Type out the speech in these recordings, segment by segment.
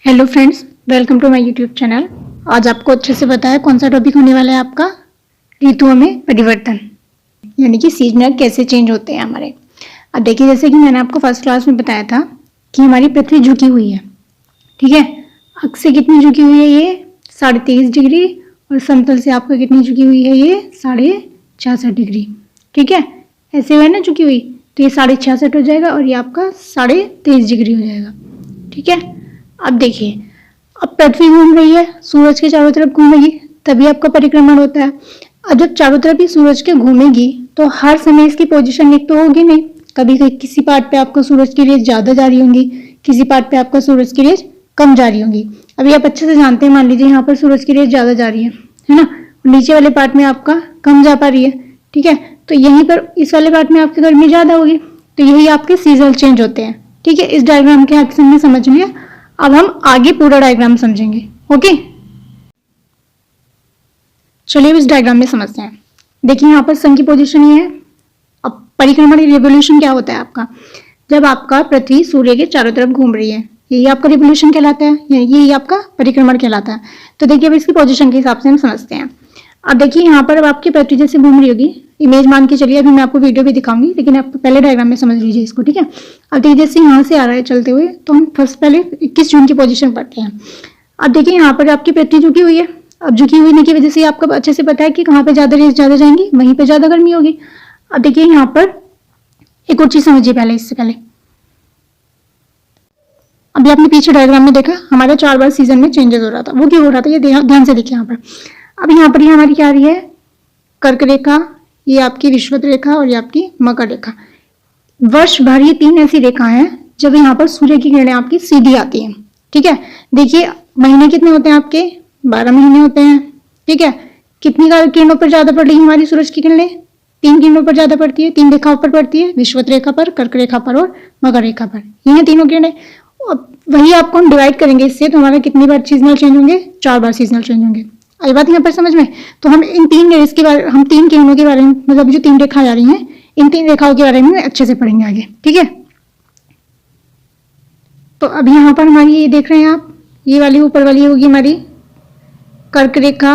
Hello friends, welcome to my YouTube channel. आज आपको अच्छे से पता है कौन सा टॉपिक होने वाला है आपका ऋतुओं में परिवर्तन, यानी कि सीजनल कैसे चेंज होते हैं हमारे। अब देखिए, जैसे कि मैंने आपको फर्स्ट क्लास में बताया था कि हमारी पृथ्वी झुकी हुई है, ठीक है। अक्ष से कितनी झुकी हुई है? ये 23.5 डिग्री। और समतल से आपका कितनी झुकी हुई है? ये 66.5 डिग्री, ठीक है। ऐसे हुए ना झुकी हुई, तो ये 66.5 हो जाएगा और ये आपका 23.5 डिग्री हो जाएगा, ठीक है। अब देखिए, अब पृथ्वी घूम रही है, सूरज के चारों तरफ घूमेगी, तभी आपका परिक्रमण होता है। अब जब चारों तरफ ही सूरज के घूमेगी तो हर समय इसकी पोजीशन एक तो होगी नहीं। कभी किसी पार्ट पे आपका सूरज की रेस ज्यादा जा रही होंगी, किसी पार्ट पे आपका सूरज की रेस कम जा रही होंगी। अभी आप अच्छे से जानते हैं, मान लीजिए यहाँ पर सूरज की रेस ज्यादा जा रही है ना, नीचे वाले पार्ट में आपका कम जा पा रही है, ठीक है। तो यहीं पर इस वाले पार्ट में आपकी गर्मी ज्यादा होगी, तो यही आपके सीजनल चेंज होते हैं, ठीक है। इस डायग्राम के हेल्प से हमें समझनी है। अब हम आगे पूरा डायग्राम समझेंगे, ओके। चलिए इस डायग्राम में समझते हैं। देखिए यहाँ पर सन की पोजीशन ये है। अब परिक्रमण रिवोल्यूशन क्या होता है आपका? जब आपका पृथ्वी सूर्य के चारों तरफ घूम रही है, यही आपका रिवोल्यूशन कहलाता है, यही आपका परिक्रमण कहलाता है। तो देखिए अब इसकी पोजीशन के हिसाब से हम समझते हैं। अब देखिए यहाँ पर अब आपकी पृथ्वी जैसे घूम रही होगी, इमेज मान के चलिए, अभी मैं आपको वीडियो भी दिखाऊंगी, लेकिन आप पहले डायग्राम में समझ लीजिए इसको, ठीक है। अब देखिए जैसे यहाँ से आ रहा है चलते हुए, तो हम फर्स्ट पहले 21 जून की पोजीशन पढ़ते हैं। अब देखिए यहाँ पर आपकी पृथ्वी झुकी हुई है। अब झुकी हुई की वजह से आपको अच्छे से पता है कि कहाँ पे ज्यादा रेस ज्यादा जाएंगी, वहीं पे ज्यादा गर्मी होगी। अब देखिए यहाँ पर एक और चीज समझिए पहले, इससे पहले अभी आपने पीछे डायग्राम में देखा हमारा 4 बार सीजन में चेंजेस हो रहा था। वो क्यों हो रहा था ये ध्यान से देखिए यहाँ पर। अब यहाँ पर ये हमारी क्या आ रही है? कर्क रेखा, ये आपकी विषुवत रेखा और ये आपकी मकर रेखा। वर्ष भर ये 3 ऐसी रेखाएं हैं जब यहाँ पर सूर्य की किरणें आपकी सीधी आती हैं, ठीक है। देखिए महीने कितने होते हैं आपके? 12 महीने होते हैं, ठीक है। कितनी किरणों पर ज्यादा पड़ रही है हमारी सूरज की किरणें? 3 किरणों पर ज्यादा पड़ती है, 3 रेखाओं पर पड़ती है, विषुवत रेखा पर, कर्क रेखा पर और मकर रेखा पर। ये है तीनों किरणें। वही आपको हम डिवाइड करेंगे इससे, तो हमारा कितनी बार सीजनल चेंज होंगे? 4 बार सीजनल चेंज होंगे। आई बात यहाँ पर समझ में? तो हम इन 3 रेस के बारे, हम 3 किरणों के बारे में, मतलब जो 3 रेखाएं आ रही हैं, इन 3 रेखाओं के बारे में अच्छे से पढ़ेंगे आगे, ठीक है। तो अब यहाँ पर हमारी ये देख रहे हैं आप, ये वाली ऊपर वाली होगी हमारी कर्क रेखा,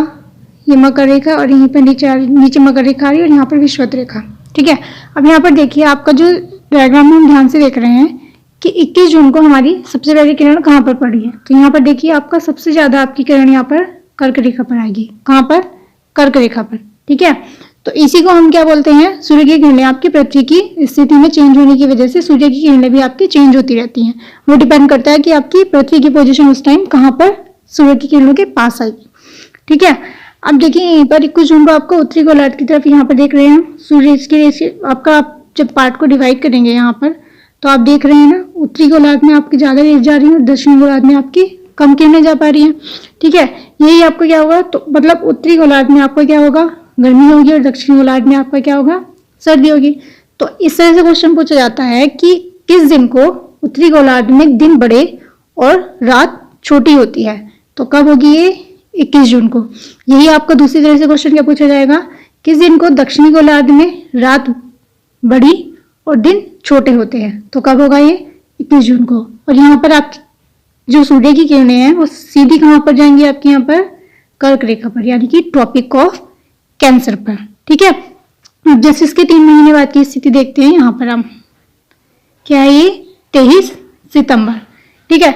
ये मकर रेखा, और यहीं पर नीचे मकर रेखा आ रही है, और यहाँ पर विषुवत रेखा, ठीक है। अब यहाँ पर देखिए आपका जो डायग्राम में हम ध्यान से देख रहे हैं कि 21 जून को हमारी सबसे पहली किरण कहाँ पर पड़ी है? तो यहाँ पर देखिए आपका सबसे ज्यादा आपकी किरण यहाँ पर कर्क रेखा पर आएगी। कहाँ पर? कर्क रेखा पर, ठीक है। तो इसी को हम क्या बोलते हैं? सूर्य की किरणें आपकी पृथ्वी की स्थिति में चेंज होने की वजह से सूर्य की किरणें भी आपकी चेंज होती रहती हैं। वो डिपेंड करता है कि आपकी पृथ्वी की पोजीशन उस टाइम कहाँ पर सूर्य की किरणों के पास आएगी, ठीक है। अब देखिए यहीं पर 21 जून को आपको उत्तरी गोलार्ध की तरफ यहाँ पर देख रहे हैं सूर्य की आपका, आप जब पार्ट को डिवाइड करेंगे यहाँ पर, तो आप देख रहे हैं ना, उत्तरी गोलार्ध में आपकी ज्यादा रेस जा रही है और दक्षिणी गोलार्ध में आपकी कम किरणें जा पा रही हैं, ठीक है। यही आपको क्या होगा? तो मतलब उत्तरी गोलार्ध में आपको क्या होगा? गर्मी होगी, और दक्षिणी गोलार्ध में आपका क्या होगा? सर्दी होगी। तो इस तरह से क्वेश्चन पूछा जाता है कि किस दिन को उत्तरी गोलार्ध में दिन बड़े और रात छोटी होती है? तो कब होगी ये? 21 जून को। यही आपका दूसरी तरह से क्वेश्चन क्या पूछा जाएगा? किस दिन को दक्षिणी गोलार्ध में रात बड़ी और दिन छोटे होते हैं? तो कब होगा ये? 21 जून को। और यहाँ पर आप जो सूर्य की किरणें हैं वो सीधी कहाँ पर जाएंगी? आपके यहाँ पर कर्क रेखा पर, यानी कि ट्रॉपिक ऑफ कैंसर पर, ठीक है। अब जैसे इसके 3 महीने बाद की स्थिति देखते हैं, यहाँ पर हम क्या है? ये 23 सितंबर, ठीक है।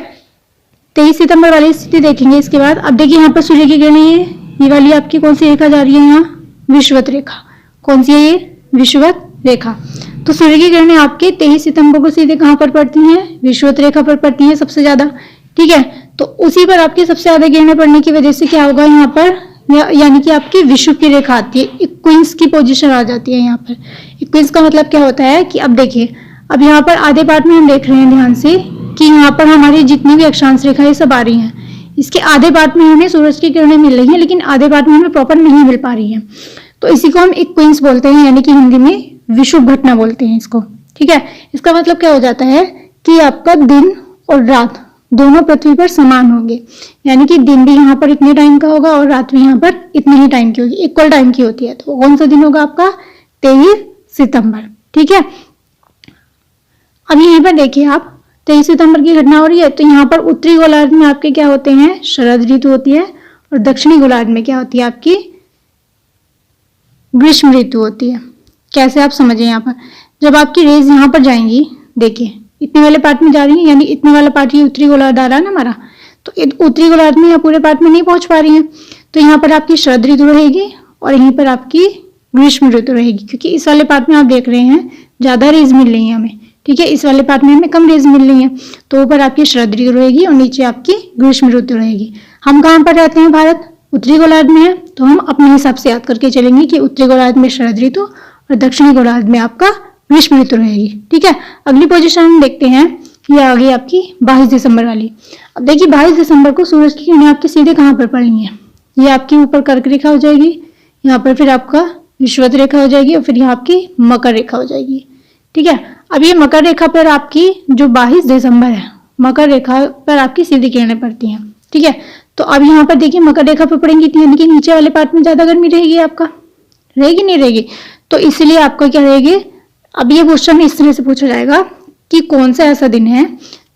23 सितंबर वाली स्थिति देखेंगे इसके बाद। अब देखिए यहाँ पर सूर्य की किरणें, ये वाली आपकी कौन सी रेखा जा रही है? यहाँ विषुवत रेखा। कौन सी है ये? विषुवत रेखा। तो सूर्य की किरणें आपके 23 सितंबर को सीधे कहाँ पर पड़ती हैं? विषुवत रेखा पर पड़ती हैं सबसे ज्यादा, ठीक है। तो उसी पर आपकी सबसे ज्यादा किरणें पड़ने की वजह से क्या होगा यहाँ पर? यानी कि आपकी विषुव की रेखा आती है, इक्विंस की पोजीशन आ जाती है यहाँ पर। इक्विंस का मतलब क्या होता है कि अब देखिए, अब यहाँ पर आधे पार्ट में हम देख रहे हैं ध्यान से कि यहाँ पर हमारी जितनी भी अक्षांश रेखा ये सब आ रही हैं। इसके आधे पार्ट में हमें सूरज की किरणें मिल रही हैं, लेकिन आधे पार्ट में हमें प्रॉपर नहीं मिल पा रही है। तो इसी को हम इक्विंस बोलते हैं, यानी कि हिंदी में विषुव घटना बोलते हैं इसको, ठीक है। इसका मतलब क्या हो जाता है कि आपका दिन और रात दोनों पृथ्वी पर समान होंगे, यानी कि दिन भी यहाँ पर इतने टाइम का होगा और रात भी यहाँ पर इतने ही टाइम की होगी, इक्वल टाइम की होती है। तो कौन सा दिन होगा आपका? 23 सितंबर, ठीक है। अब यहीं पर देखिए आप 23 सितंबर की घटना हो रही है। तो यहाँ पर उत्तरी गोलार्ध में आपके क्या होते हैं, शरद ऋतु होती है, और दक्षिणी गोलार्ध में क्या होती है आपकी ग्रीष्म ऋतु होती है। कैसे आप समझिए, यहाँ पर जब आपकी रेज यहाँ पर जाएंगी, देखिए इतने वाले पार्ट में जा रही है, यानी इतने वाला पार्ट ये उत्तरी गोलार्ध आ रहा है ना हमारा, तो उत्तरी गोलार्ध में या पूरे पार्ट में नहीं पहुंच पा रही है, तो यहाँ पर आपकी शरद ऋतु रहेगी और यहीं पर आपकी ग्रीष्म ऋतु रहेगी, क्योंकि इस वाले पार्ट में आप देख रहे हैं ज्यादा रेज मिल रही है हमें, ठीक है, इस वाले पार्ट में हमें कम रेज मिल रही है, तो ऊपर आपकी शरद ऋतु रहेगी और नीचे आपकी ग्रीष्म ऋतु रहेगी। हम कहाँ पर रहते हैं, भारत उत्तरी गोलार्ध में है, तो हम अपने हिसाब से याद करके चलेंगे कि उत्तरी गोलार्ध में शरद ऋतु और दक्षिणी गोलार्ध में आपका ग्रीष्म ऋतु रहेगी, ठीक है। अगली पोजीशन हम देखते हैं, ये आ गई आपकी 22 दिसंबर वाली। अब देखिए 22 दिसंबर को सूरज की किरणें आपके सीधे कहाँ पर पड़नी है, ये आपकी ऊपर कर्क रेखा हो जाएगी, यहाँ पर फिर आपका विषुवत रेखा हो जाएगी और फिर यहाँ आपकी मकर रेखा हो जाएगी, ठीक है। अब ये मकर रेखा पर आपकी जो 22 दिसंबर है, मकर रेखा पर आपकी सीधी किरणें पड़ती हैं, ठीक है। तो अब यहाँ पर देखिए मकर रेखा पर पड़ेंगी, यानी कि नीचे वाले पार्ट में ज्यादा गर्मी रहेगी, आपका रहेगी नहीं रहेगी, तो इसलिए आपका क्या रहेगी, अब ये क्वेश्चन इस तरह से पूछा जाएगा कि कौन सा ऐसा दिन है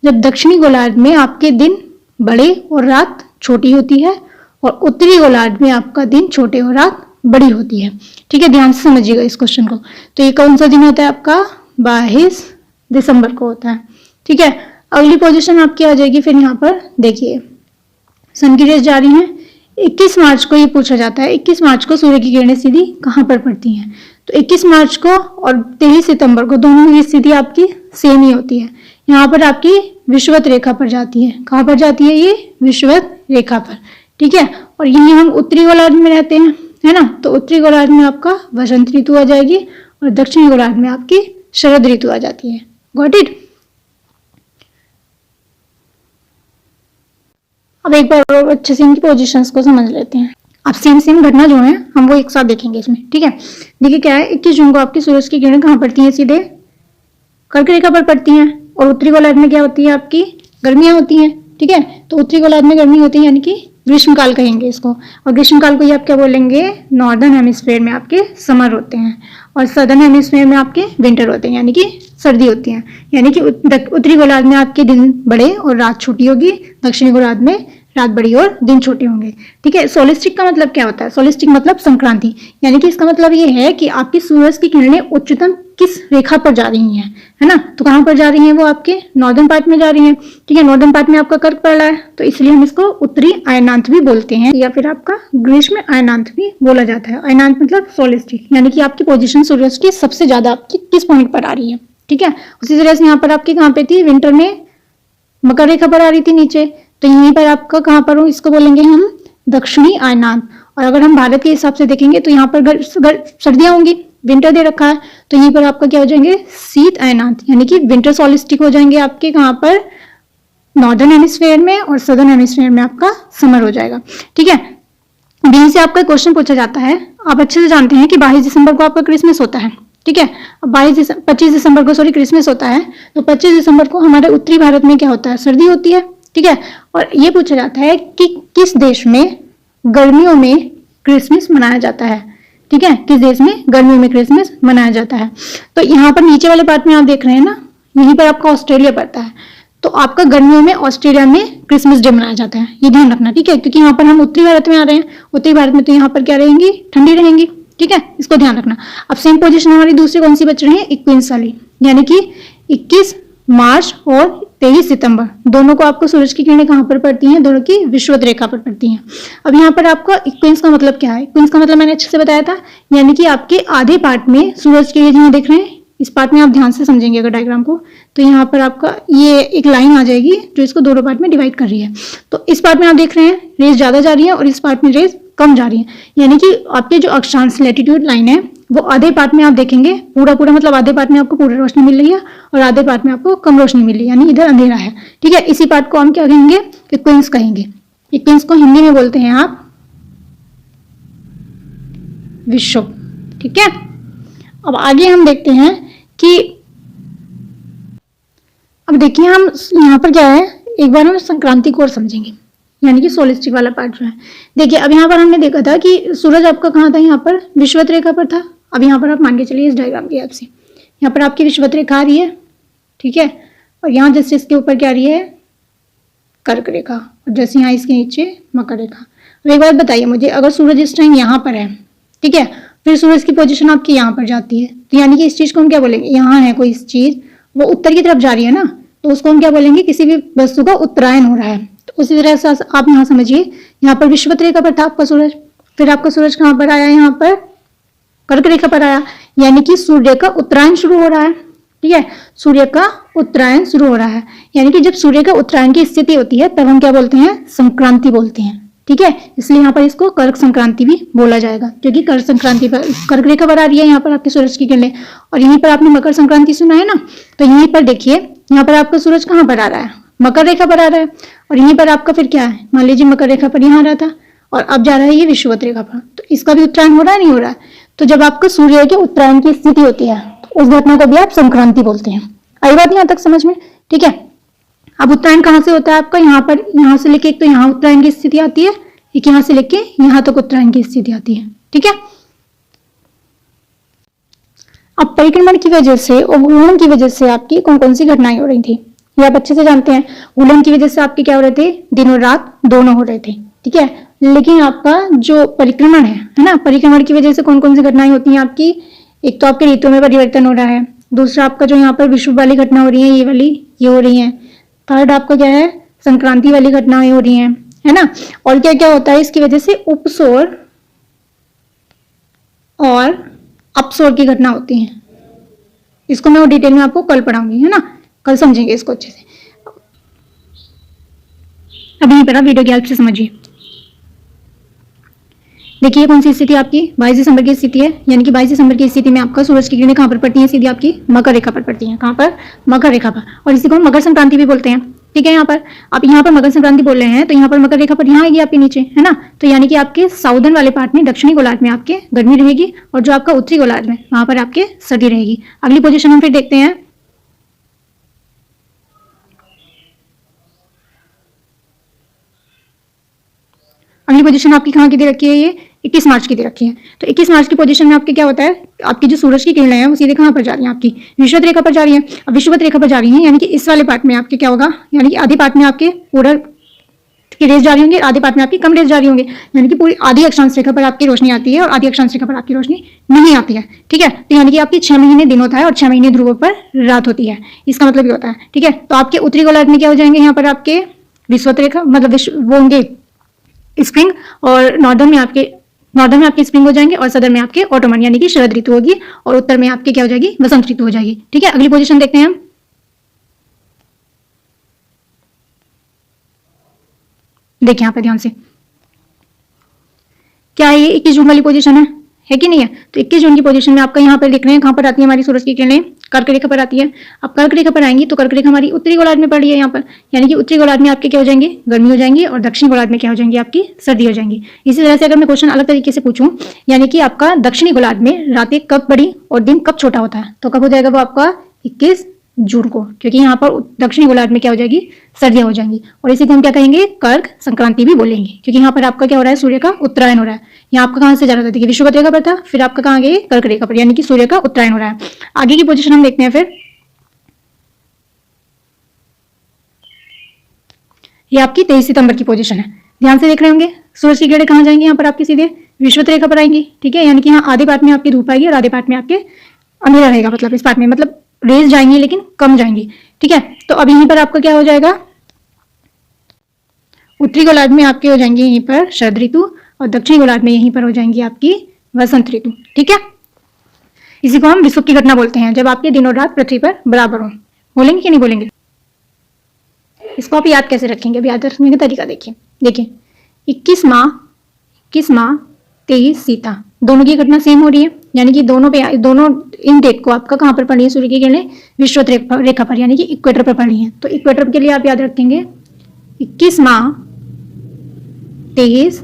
जब दक्षिणी गोलार्ध में आपके दिन बड़े और रात छोटी होती है और उत्तरी गोलार्ध में आपका दिन छोटे और रात बड़ी होती है, ठीक है। ध्यान से समझिएगा इस क्वेश्चन को। तो ये कौन सा दिन होता है आपका 22 दिसंबर को होता है, ठीक है। अगली पोजीशन आपकी आ जाएगी, फिर यहाँ पर देखिए सन की रेस जा रही है, 21 मार्च को ये पूछा जाता है 21 मार्च को सूर्य की किरणें सीधी कहाँ पर पड़ती हैं, तो 21 मार्च को और 23 सितंबर को दोनों की स्थिति आपकी सेम ही होती है। यहाँ पर आपकी विषुवत रेखा पर जाती है, कहाँ पर जाती है ये विषुवत रेखा पर, ठीक है। और यही हम उत्तरी गोलार्ध में रहते हैं, है ना, तो उत्तरी गोलार्ध में आपका वसंत ऋतु आ जाएगी और दक्षिणी गोलार्ध में आपकी शरद ऋतु आ जाती है। Got it. अब एक बार और अच्छे से इनकी पोजीशंस को समझ लेते हैं। अब सेम घटना जो है हम वो एक साथ देखेंगे इसमें, ठीक है। देखिए क्या है, 21 जून को आपकी सूरज की किरणें कहाँ पड़ती हैं, सीधे कर्क रेखा पर पड़ती हैं और उत्तरी गोलार्ध में क्या होती है आपकी गर्मियां होती हैं, ठीक है। तो उत्तरी गोलार्ध में गर्मी होती है, यानी कि ग्रीष्म काल कहेंगे इसको, और ग्रीष्म काल को ये आप क्या बोलेंगे, नॉर्दर्न हेमिस्फीयर में आपके समर होते हैं और सदर्न हेमिस्फीयर में आपके विंटर होते हैं, यानी कि सर्दी होती है। यानी कि उत्तरी गोलार्ध में आपके दिन बड़े और रात छोटी होगी, दक्षिणी गोलार्ध में रात बड़ी और दिन छोटे होंगे, ठीक है। सोलिस्टिक का मतलब क्या होता है, सोलिस्टिक मतलब संक्रांति, यानी कि इसका मतलब ये है कि आपकी सूरज की किरणें उच्चतम किस रेखा पर जा रही हैं, है ना, तो कहाँ पर जा रही हैं, वो आपके नॉर्दर्न पार्ट में जा रही हैं, ठीक है। नॉर्दर्न पार्ट में आपका कर्क पड़ रहा है, तो इसलिए हम इसको उत्तरी अयनांत भी बोलते हैं, या फिर आपका ग्रीष्म अयनांत भी बोला जाता है। अयनांत मतलब सोलिस्टिक, यानी कि आपकी पोजीशन सूरज की सबसे ज्यादा आपकी किस पॉइंट पर आ रही है, ठीक है। उसी तरह से यहाँ पर आपकी कहाँ पे थी, विंटर में मकर रेखा पर आ रही थी नीचे, तो यहीं पर आपका कहाँ पर हो, इसको बोलेंगे हम दक्षिणी अयनांत। और अगर हम भारत के हिसाब से देखेंगे तो यहाँ पर सर्दियां होंगी, विंटर दे रखा है, तो यहीं पर आपका क्या हो जाएंगे, शीत अयनांत, यानी कि विंटर सॉलिस्टिक हो जाएंगे आपके कहाँ पर, नॉर्दर्न हेमिस्फीयर में, और सदर्न हेमिस्फीयर में आपका समर हो जाएगा, ठीक है। यहीं से आपका क्वेश्चन पूछा जाता है, आप अच्छे से जानते हैं कि 22 दिसंबर को आपका क्रिसमस होता है, ठीक है। अब 25 दिसंबर को क्रिसमस होता है, तो 25 दिसंबर को हमारे उत्तरी भारत में क्या होता है, सर्दी होती है, ठीक है। और ये पूछा जाता है कि किस देश में गर्मियों में क्रिसमस मनाया जाता है, ठीक है, किस देश में गर्मियों में क्रिसमस मनाया जाता है। तो यहाँ पर नीचे वाले पार्ट में आप देख रहे हैं ना, यहीं पर आपका ऑस्ट्रेलिया पड़ता है, तो आपका गर्मियों में ऑस्ट्रेलिया में क्रिसमस डे मनाया जाता है, ये ध्यान रखना, ठीक है, क्योंकि यहाँ पर हम उत्तरी भारत में आ रहे हैं, उत्तरी भारत में तो यहाँ पर क्या रहेंगी, ठंडी रहेंगी, ठीक है, इसको ध्यान रखना। अब सेम पोजीशन हमारी दूसरी कौन सी बच रही है, 21 वाली, यानी कि 21 मार्च और 23 सितंबर दोनों को आपको सूरज की किरणें कहाँ पर पड़ती हैं, दोनों की विषुवत रेखा पर पड़ती हैं। अब यहाँ पर आपका 21 का मतलब क्या है, 21 का मतलब मैंने अच्छे से बताया था, यानी कि आपके आधे पार्ट में सूरज की किरणें देख रहे हैं, इस पार्ट में आप ध्यान से समझेंगे अगर डायग्राम को, तो यहाँ पर आपका ये एक लाइन आ जाएगी जो इसको दोनों पार्ट में डिवाइड कर रही है। तो इस पार्ट में आप देख रहे हैं रेस ज्यादा जा रही है और इस पार्ट में रेस कम जा रही है, यानी कि आपके जो अक्षांश लैटिट्यूड लाइन है वो आधे पार्ट में आप देखेंगे पूरा मतलब आधे पार्ट में आपको पूरी रोशनी मिल रही है और आधे पार्ट में आपको कम रोशनी मिल रही है, यानी इधर अंधेरा है, ठीक है। इसी पार्ट को हम क्या कहेंगे, इक्विंस कहेंगे। इक्विंस को हिंदी में बोलते हैं आप विषुव, ठीक है। अब आगे हम देखते हैं कि अब देखिए हम यहाँ पर क्या है, एक बार हम संक्रांति को और समझेंगे, यानी कि सोलिस्टिक वाला पार्ट जो है। देखिए अब यहाँ पर हमने देखा था कि सूरज आपका कहाँ था, यहाँ पर विषुवत रेखा पर था। अब यहाँ पर आप मान के चलिए इस डायग्राम की हेल्प से, यहाँ पर आपकी विषुवत रेखा आ रही है, ठीक है, और यहाँ जैसे इसके ऊपर क्या आ रही है, कर्क रेखा, और जैसे यहाँ इसके नीचे मकर रेखा। अब एक बात बताइए मुझे, अगर सूरज इस टाइम यहाँ पर है, ठीक है, फिर सूरज की पोजीशन आपकी यहाँ पर जाती है, तो यानी कि इस चीज को हम क्या बोलेंगे, यहाँ है कोई चीज, वो उत्तर की तरफ जा रही है ना, तो उसको हम क्या बोलेंगे, किसी भी वस्तु का उत्तरायण हो रहा है। तो उसी तरह से आप यहाँ समझिए, यहाँ पर विषुवत रेखा पर था आपका सूरज, फिर आपका सूरज कहाँ पर आया, यहाँ पर कर्क रेखा पर आया, यानी कि सूर्य का उत्तरायण शुरू हो रहा है। ठीक है, सूर्य का उत्तरायण शुरू हो रहा है, यानी कि जब सूर्य का उत्तरायण की स्थिति होती है तब हम क्या बोलते हैं, संक्रांति बोलते हैं। ठीक है, इसलिए यहाँ पर इसको कर्क संक्रांति भी बोला जाएगा, क्योंकि कर्क संक्रांति पर कर्क रेखा पर आ रही है यहाँ पर आपके सूरज की किरणें। और यहीं पर आपने मकर संक्रांति सुना है ना, तो यहीं पर देखिए, यहाँ पर आपका सूरज कहाँ पर आ रहा है, मकर रेखा पर आ रहा है, और यहीं पर आपका फिर क्या है, मान लीजिए मकर रेखा पर यहाँ आ रहा था और अब जा रहा है ये विषुवत रेखा पर, तो इसका भी उत्तरायण हो रहा है, नहीं हो रहा है। तो जब आपका सूर्य के उत्तरायण की स्थिति होती है तो उस घटना को भी आप संक्रांति बोलते हैं। आई बात यहाँ तक समझ में? ठीक है, अब उत्तरायण कहाँ से होता है आपका, यहाँ पर, यहाँ से लेके एक तो यहाँ उत्तरायण की स्थिति आती है, एक यहाँ से लेके यहाँ तक उत्तरायण की स्थिति आती है। ठीक है, अब परिक्रमण की वजह से और घूर्णन की वजह से आपकी कौन कौन सी घटनाएं हो रही थी, ये आप अच्छे से जानते हैं। घूर्णन की वजह से आपके क्या हो रहे थे, दिन और रात दोनों हो रहे थे। ठीक है, लेकिन आपका जो परिक्रमण है ना, परिक्रमण की वजह से कौन कौन सी घटनाएं होती हैं आपकी, एक तो आपके ऋतुओं में परिवर्तन हो रहा है, दूसरा आपका जो यहाँ पर विषुव वाली घटना हो रही है, ये वाली ये हो रही है, थर्ड आपका क्या है, संक्रांति वाली घटनाएं हो रही हैं, है ना। और क्या क्या होता है इसकी वजह से, उपसौर और अपसौर की घटना होती है। इसको मैं और डिटेल में आपको कल पढ़ाऊंगी, है ना, कल समझेंगे इसको अच्छे से। अब यहीं पर आप वीडियो की हेल्प से समझिए। देखिए कौन सी स्थिति आपकी 22 दिसंबर की स्थिति है, यानी कि 22 दिसंबर की स्थिति में आपका सूरज की किरणें कहाँ पर पड़ती हैं, सीधी आपकी मकर रेखा पर पड़ती हैं। कहाँ पर, मकर रेखा पर, और इसी को हम मकर संक्रांति भी बोलते हैं। ठीक है, यहाँ पर आप यहाँ पर मकर संक्रांति बोल रहे हैं, तो यहाँ पर मकर रेखा पर यहाँ आएगी आपके नीचे, है ना, तो यानी कि आपके साउदर्न वाले पार्ट में, दक्षिणी गोलार्ध में आपके गर्मी रहेगी, और जो आपका उत्तरी गोलार्ध में वहां पर आपके सर्दी रहेगी। अगली पोजिशन हम फिर देखते हैं। अगली पोजीशन आपकी कहाँ की दे रखी है, ये 21 मार्च की दे रखी है। तो 21 मार्च की पोजीशन में आपके क्या होता है, आपकी जो सूरज की किरणें हैं वो सीधे कहाँ पर जा रही हैं, आपकी विषुवत रेखा पर जा रही हैं। अब विषुवत रेखा पर जा रही हैं, यानी कि इस वाले पार्ट में आपके क्या होगा, यानी कि आधे पार्ट में आपके पूरा की रेस जा रही होंगी, आधे पार्ट में आपकी कम रेस जा रही होंगी, यानी कि पूरी आधी अक्षांश रेखा पर आपकी रोशनी आती है और आधी अक्षांश रेखा पर आपकी रोशनी नहीं आती है। ठीक है, तो यानी कि आपकी 6 महीने दिन होता है और 6 महीने ध्रुवों पर रात होती है, इसका मतलब ये होता है। ठीक है, तो आपके उत्तरी गोलार्ध में क्या हो जाएंगे, यहाँ पर आपके विषुवत रेखा मतलब वो होंगे स्प्रिंग, और नॉर्दर्न में आपके स्प्रिंग हो जाएंगे, और सदर में आपके ऑटोमन यानी कि शरद ऋतु होगी, और उत्तर में आपके क्या हो जाएगी, वसंत ऋतु हो जाएगी। ठीक है, अगली पोजीशन देखते हैं हम। देखिए यहाँ पे ध्यान से, क्या है ये 21 जून वाली पोजीशन है कि नहीं है। तो 21 जून की पोजीशन में आपका यहाँ पर देख रहे हैं, कहाँ पर आती है हमारी सूरज की किरणें, कर्क रेखा पर आती है। अब कर्क रेखा पर आएंगी तो कर्क रेखा हमारी उत्तरी गोलार्ध में पड़ रही है यहाँ पर, यानी कि उत्तरी गोलार्ध में आपके क्या हो जाएंगे, गर्मी हो जाएंगी, और दक्षिणी गोलार्ध में क्या हो जाएंगी, आपकी सर्दी हो जाएंगी। इसी तरह से अगर मैं क्वेश्चन अलग तरीके से पूछूं, यानी कि आपका दक्षिणी गोलार्ध में रातें कब बड़ी और दिन कब छोटा होता है, तो कब हो जाएगा वो आपका 21 जून को, क्योंकि यहाँ पर दक्षिणी गोलार्ध में क्या हो जाएगी, सर्दियां हो जाएंगी, और इसी को हम क्या कहेंगे, कर्क संक्रांति भी बोलेंगे, क्योंकि यहाँ पर आपका क्या हो रहा है, सूर्य का उत्तरायण हो रहा है। यहाँ आपका कहाँ से जा रहा था, देखिए विषुवत रेखा पर था, फिर आपका कहाँ गए, कर्क रेखा पर, यानी कि सूर्य का उत्तरायण हो रहा है। आगे की पोजीशन हम देखते हैं फिर। ये आपकी 23 सितंबर की पोजीशन है, ध्यान से देख रहे होंगे। सूरज की किरणें कहाँ जाएंगी, यहाँ पर आपकी सीधे विषुवत रेखा पर आएंगी। ठीक है, यानी कि यहाँ आधे पार्ट में आपकी धूप आएगी और आधे पार्ट में आपके अंधेरा रहेगा, मतलब इस पार्ट में मतलब रेस जाएंगी लेकिन कम जाएंगी। ठीक है, तो अब यहीं पर आपका क्या हो जाएगा, उत्तरी गोलार्ध में आपके हो जाएंगे यहीं पर शरद ऋतु, और दक्षिणी गोलार्ध में यहीं पर हो जाएंगी आपकी वसंत ऋतु। ठीक है, इसी को हम विषुव की घटना बोलते हैं, जब आपके दिन और रात पृथ्वी पर बराबर हो। बोलेंगे कि नहीं बोलेंगे, इसको आप याद कैसे रखेंगे, अभी याद रखने का तरीका देखिए। देखिए 21 माह 23 सीता, दोनों की घटना सेम हो रही है, यानी कि दोनों इन डेट को आपका कहाँ पर पड़ी है, सूर्य की किरणें विषुवत रेखा पर, यानी कि इक्वेटर पर पड़ी है। तो इक्वेटर के लिए आप याद रखेंगे 21 माह 23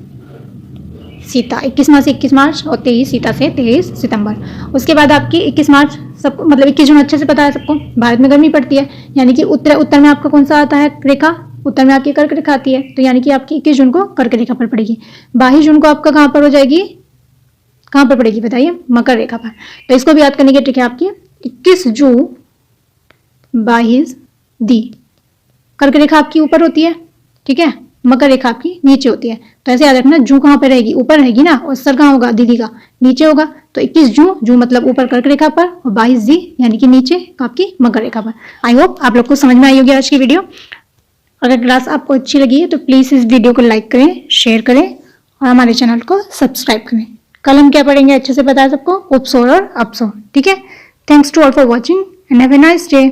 सीता, 21 माह से 21 मार्च, और 23 सीता से 23 सितंबर। उसके बाद आपकी 21 मार्च सब मतलब 21 जून अच्छे से पता है सबको, भारत में गर्मी पड़ती है, यानी कि उत्तर में आपका कौन सा आता है रेखा, उत्तर में आपकी कर्क रेखा आती है, तो यानी कि आपकी 21 जून को कर्क रेखा पर पड़ेगी। 22 जून को आपका कहाँ पर हो जाएगी, कहाँ पर पड़ेगी बताइए, मकर रेखा पर। तो इसको भी याद करने की ट्रिक है आपकी, 21 जून 22 दी। कर्क रेखा आपकी ऊपर होती है, ठीक है, मकर रेखा आपकी नीचे होती है। तो ऐसे याद रखना, जू कहाँ पे रहेगी, ऊपर रहेगी ना, और सर कहाँ होगा, दीदी का नीचे होगा। तो 21 जू, जू मतलब ऊपर कर्क रेखा पर, और 22 दी यानी कि नीचे आपकी मकर रेखा पर। आई होप आप लोग को समझ में आई होगी आज की वीडियो। अगर क्लास आपको अच्छी लगी है तो प्लीज इस वीडियो को लाइक करें, शेयर करें और हमारे चैनल को सब्सक्राइब करें। कल हम क्या पढ़ेंगे अच्छे से पता है सबको, उपसौर और अपसौर, ठीक है। Thanks to all for watching and have a nice day.